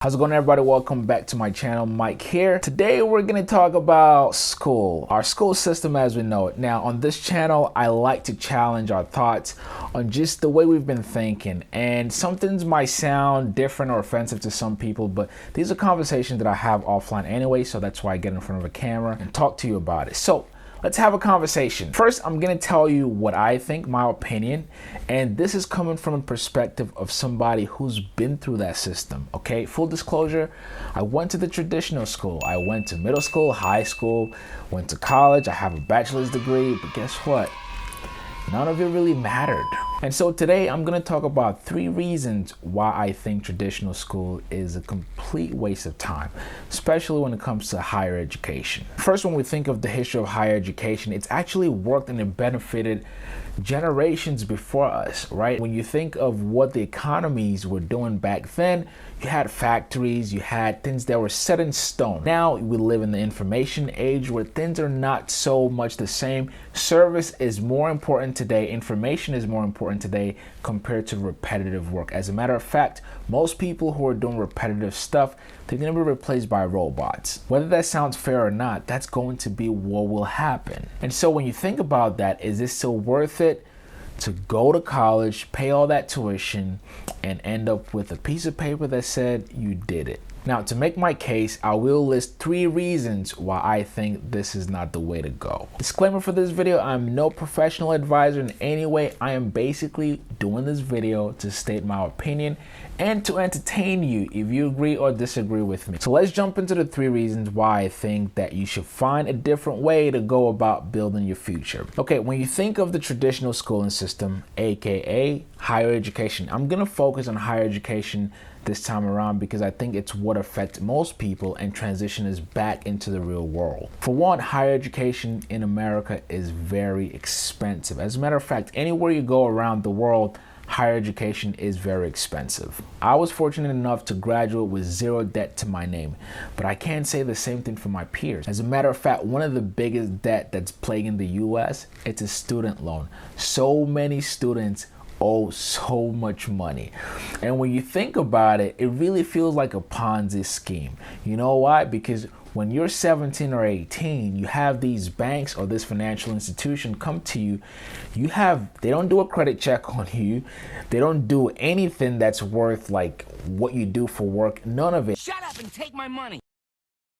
How's it going, everybody? Welcome back to my channel. Mike here. Today we're going to talk about school, our school system as we know it. Now on this channel I like to challenge our thoughts on just the way we've been thinking, and some things might sound different or offensive to some people, but these are conversations that I have offline anyway, so that's why I get in front of a camera and talk to you about it. So let's have a conversation. First, I'm going to tell you what I think, my opinion, and this is coming from a perspective of somebody who's been through that system, okay? Full disclosure, I went to the traditional school. I went to middle school, high school, went to college. I have a bachelor's degree, but guess what? None of it really mattered. And so today I'm going to talk about 3 reasons why I think traditional school is a complete waste of time, especially when it comes to higher education. First, when we think of the history of higher education, it's actually worked and it benefited generations before us, right? When you think of what the economies were doing back then, you had factories, you had things that were set in stone. Now we live in the information age where things are not so much the same. Service is more important today, information is more important today compared to repetitive work. As a matter of fact, most people who are doing repetitive stuff, they're going to be replaced by robots. Whether that sounds fair or not, that's going to be what will happen. And so when you think about that, is it still worth it to go to college, pay all that tuition, and end up with a piece of paper that said you did it? Now, to make my case, I will list 3 reasons why I think this is not the way to go. Disclaimer for this video, I'm no professional advisor in any way. I am basically doing this video to state my opinion and to entertain you if you agree or disagree with me. So let's jump into the 3 reasons why I think that you should find a different way to go about building your future. Okay, when you think of the traditional schooling system, aka higher education, I'm gonna focus on higher education this time around because I think it's what affects most people and transition is back into the real world. For one, higher education in America is very expensive. As a matter of fact, anywhere you go around the world, higher education is very expensive. I was fortunate enough to graduate with 0 debt to my name, but I can't say the same thing for my peers. As a matter of fact, one of the biggest debt that's plaguing the US, it's a student loan. So many students owe so much money. And when you think about it, it really feels like a Ponzi scheme. You know why? Because when you're 17 or 18, you have these banks or this financial institution come to you. They don't do a credit check on you. They don't do anything that's worth like what you do for work. None of it. Shut up and take my money.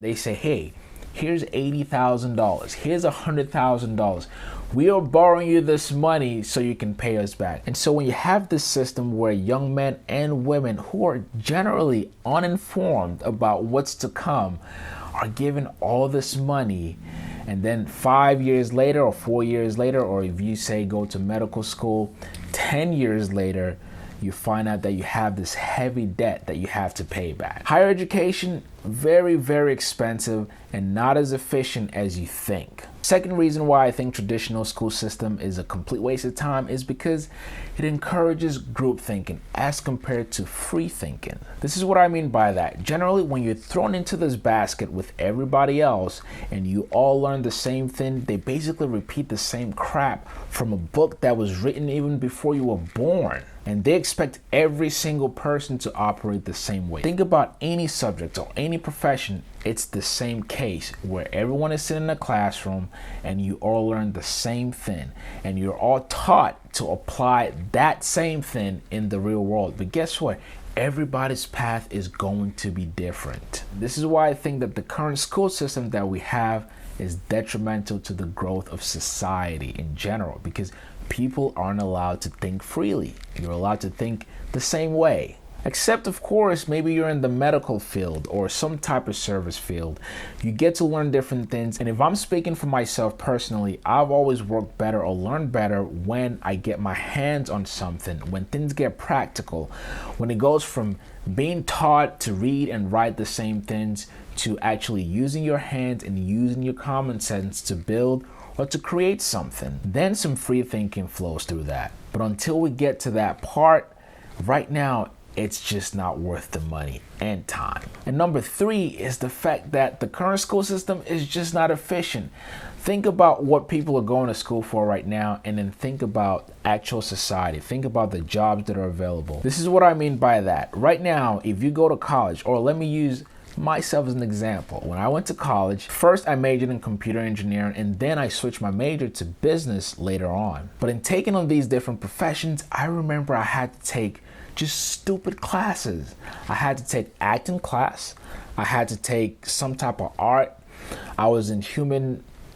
They say, hey, here's $80,000. Here's $100,000. We are borrowing you this money so you can pay us back. And so when you have this system where young men and women who are generally uninformed about what's to come are given all this money, and then 5 years later or 4 years later, or if you say go to medical school, 10 years later, you find out that you have this heavy debt that you have to pay back. Higher education, very, very expensive and not as efficient as you think. Second reason why I think traditional school system is a complete waste of time is because it encourages group thinking as compared to free thinking. This is what I mean by that. Generally, when you're thrown into this basket with everybody else and you all learn the same thing, they basically repeat the same crap from a book that was written even before you were born. And they expect every single person to operate the same way. Think about any subject or any profession, it's the same case where everyone is sitting in a classroom and you all learn the same thing and you're all taught to apply that same thing in the real world. But guess what? Everybody's path is going to be different. This is why I think that the current school system that we have is detrimental to the growth of society in general, because people aren't allowed to think freely. You're allowed to think the same way. Except, of course, maybe you're in the medical field or some type of service field. You get to learn different things. And if I'm speaking for myself personally, I've always worked better or learned better when I get my hands on something, when things get practical, when it goes from being taught to read and write the same things to actually using your hands and using your common sense to build or to create something. Then some free thinking flows through that. But until we get to that part, right now, it's just not worth the money and time. And number 3 is the fact that the current school system is just not efficient. Think about what people are going to school for right now, and then think about actual society. Think about the jobs that are available. This is what I mean by that. Right now, if you go to college, or let me use myself as an example. When I went to college, first I majored in computer engineering, and then I switched my major to business later on. But in taking on these different professions, I remember I had to take just stupid classes. I had to take acting class. I had to take some type of art. I was in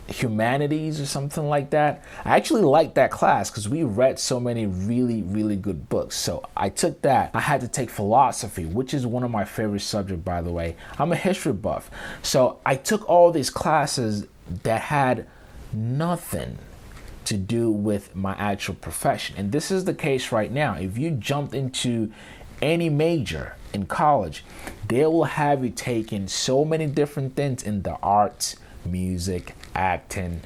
humanities or something like that. I actually liked that class because we read so many really good books. So I took that. I had to take philosophy, which is one of my favorite subjects, by the way. I'm a history buff. So I took all these classes that had nothing to do with my actual profession. And this is the case right now. If you jumped into any major in college, they will have you taking so many different things in the arts, music, acting,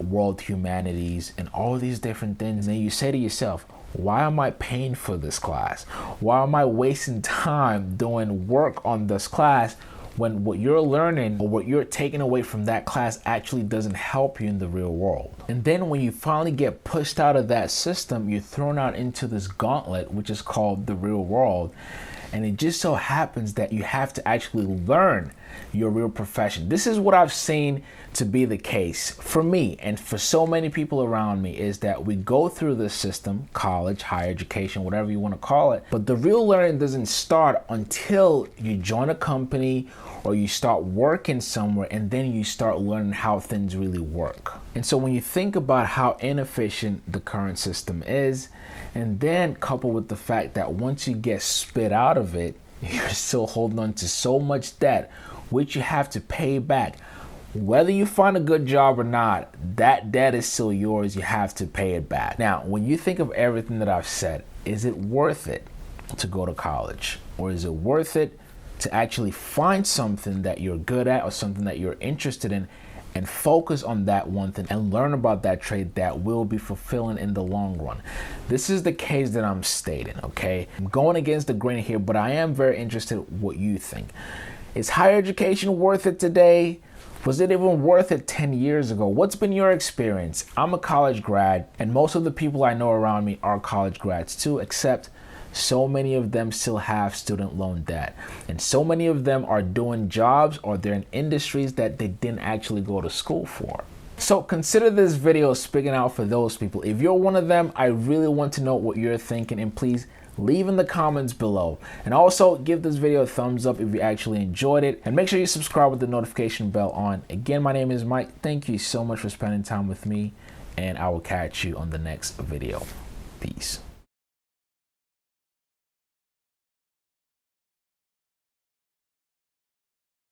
world humanities, and all these different things. And you say to yourself, why am I paying for this class? Why am I wasting time doing work on this class when what you're learning or what you're taking away from that class actually doesn't help you in the real world? And then when you finally get pushed out of that system, you're thrown out into this gauntlet, which is called the real world. And it just so happens that you have to actually learn your real profession. This is what I've seen to be the case for me and for so many people around me, is that we go through this system, college, higher education, whatever you want to call it, but the real learning doesn't start until you join a company or you start working somewhere, and then you start learning how things really work. And so when you think about how inefficient the current system is, and then coupled with the fact that once you get spit out of it, you're still holding on to so much debt, which you have to pay back. Whether you find a good job or not, that debt is still yours. You have to pay it back. Now, when you think of everything that I've said, is it worth it to go to college? Or is it worth it to actually find something that you're good at or something that you're interested in and focus on that one thing and learn about that trade that will be fulfilling in the long run? This is the case that I'm stating, okay? I'm going against the grain here, but I am very interested in what you think. Is higher education worth it today? Was it even worth it 10 years ago? What's been your experience? I'm a college grad, and most of the people I know around me are college grads too, except so many of them still have student loan debt. And so many of them are doing jobs or they're in industries that they didn't actually go to school for. So consider this video speaking out for those people. If you're one of them, I really want to know what you're thinking, and please leave in the comments below. And also give this video a thumbs up if you actually enjoyed it, and make sure you subscribe with the notification bell on. Again, my name is Mike. Thank you so much for spending time with me, and I will catch you on the next video. Peace.